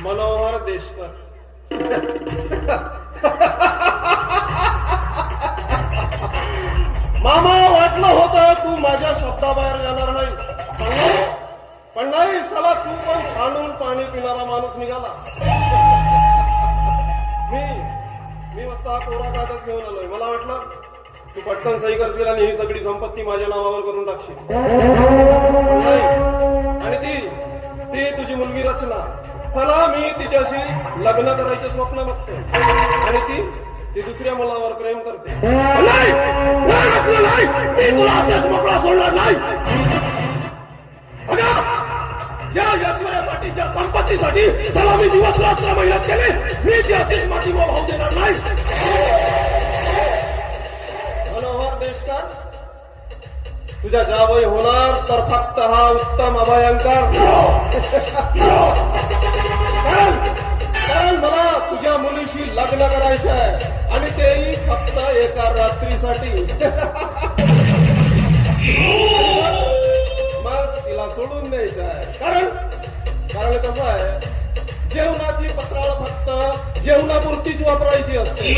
मनोहर देशकर. मामा, वाटलं होतं तू माझ्या शब्दाबाहेर जाणार नाहीस, पण नाही चला, तू पण खाणून पाणी पिणारा माणूस निघाला. मी मस्त हा कोरा कागद घेऊन आलोय. मला वाटलं तू पटकन सही करशील आणि ही सगळी संपत्ती माझ्या नावावर करून टाकशील. नाही, आणि ती तुझी मुलगी रचना. चला, मी तिच्याशी लग्न करायचे स्वप्न बघते आणि ती दुसऱ्या मुलावर प्रेम करते. नाही, मी तुला असंच मोकळा सोडणार नाही. ज्या ऐश्वर्यासाठी, ज्या संपत्तीसाठी चला मी दिवस रात्र मेहनत केले, मी ती अशीच माती भाव देणार नाही. मनोहर देशकर, तुझ्या जावई होणार तर फक्त हा उत्तम अभयंकर. कारण मला तुझ्या मुलीशी लग्न करायचं आहे आणि तेही फक्त एका रात्रीसाठी. मग तिला सोडून द्यायचं आहे. कारण कसं आहे, जेवणाची पत्राळ फक्त जेवणापुरतीच वापरायची असते.